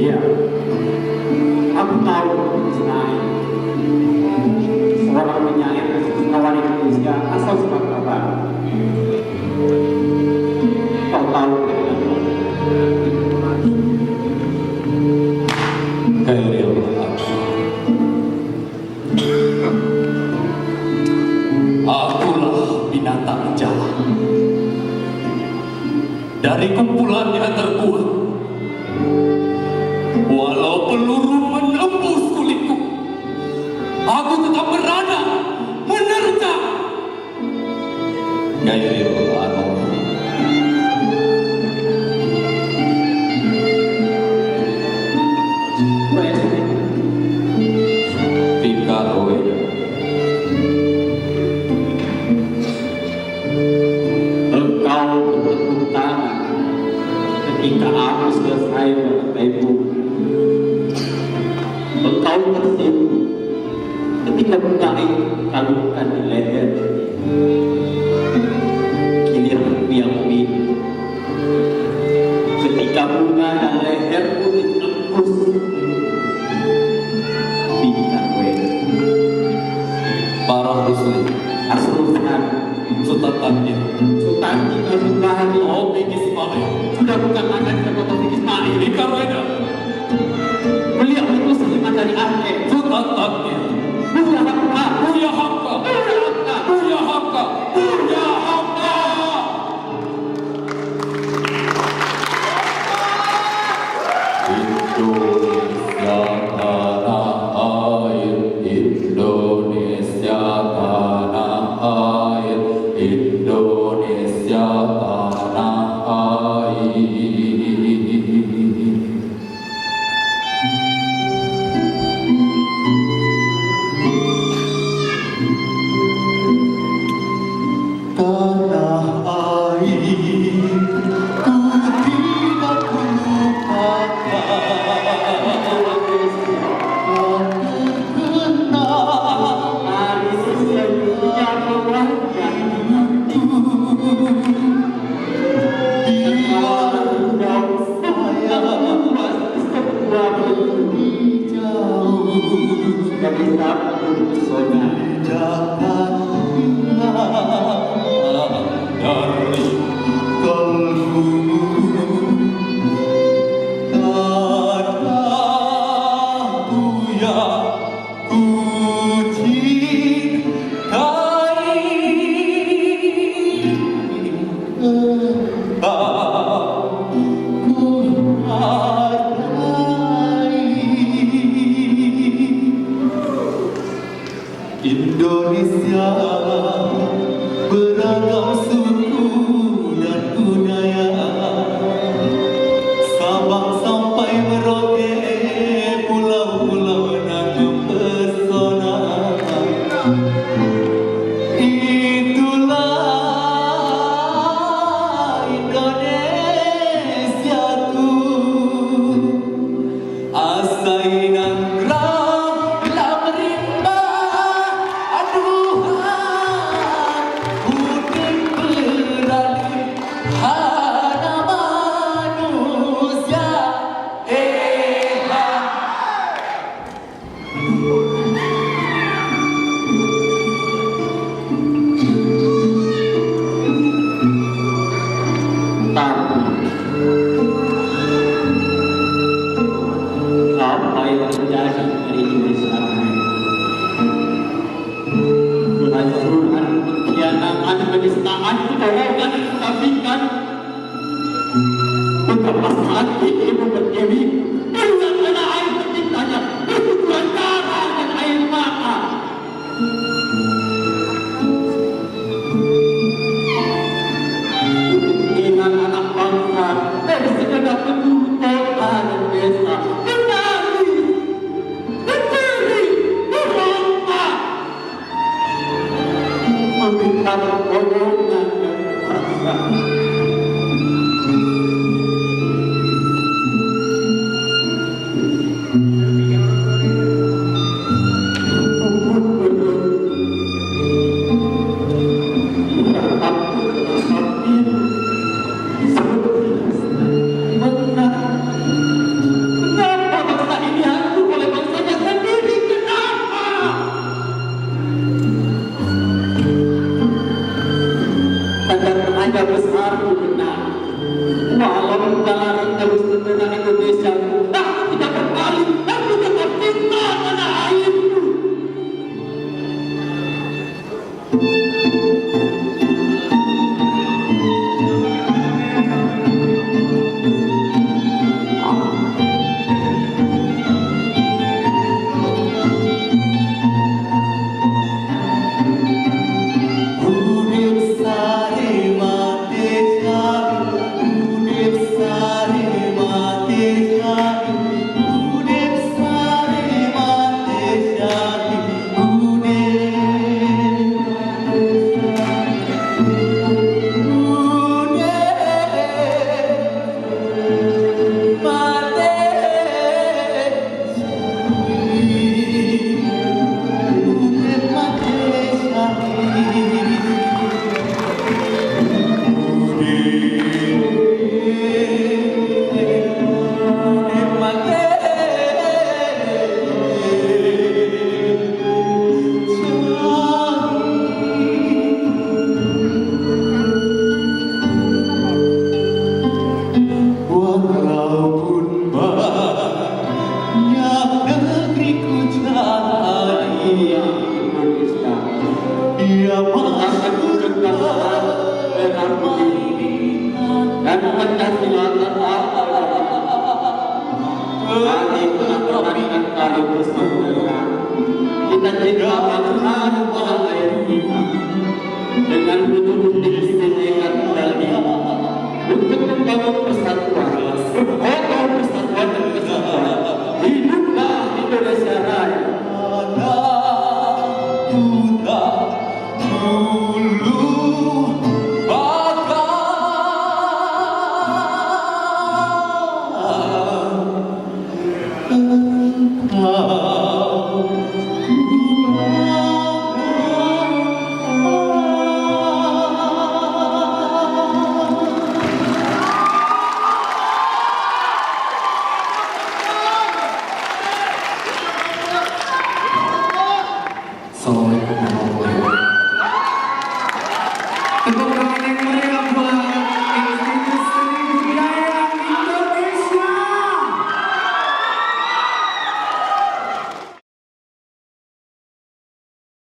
Iya, aku tahu Ismail seorang penyair kawan Indonesia asal Sumatera. Kau tahu Gairil akulah binatang jalan dari kumpulan yang terkuat. Walau peluru menembus kulitku, aku tetap berada menerjang. Gairil Anwar. Tika Roeda. Engkau bertepuk tangan ketika aku selesai melataimu. Engkau tersenyum ketika menarik kalungkan di leher. Giliran yang minum ketika bunga dan lehermu ditembus bintang weda. Para muslim asrulkan Sultannya Sultanji Sultan Taufik Ismail sudah bukan anak dari Taufik Ismail di Karweda. Beliau itu seniman dari Aceh. Sultannya Buya Hamka, Buya Hamka, Buya Hamka, Buya Hamka. Indonesia tanah air, Indonesia tanah air, Indonesia tanah air. saat pertolongan ditafikan. Betapa sakit ibu berdiri dengan tanah air terciptanya berkucuran darah dan air mata. Ingat anak bangsa dari segenap penjuru kota dan desa menangis, berdiri, berontak, meminta pertolongan dari bangsa. Tanda besar benar. Walau dari terus tentang Indonesia, tapi tidak berbalik, tapi tetap cinta tanah airku. Dan Pancasila Hari kemerdekaan kali bersama kita cinta bangsa dan tanah air kita dengan betul-betul disediakan kembali untuk membangun persatuan, membangun persatuan dan kesatuan. Hiduplah Indonesia Raya. Assalamualaikum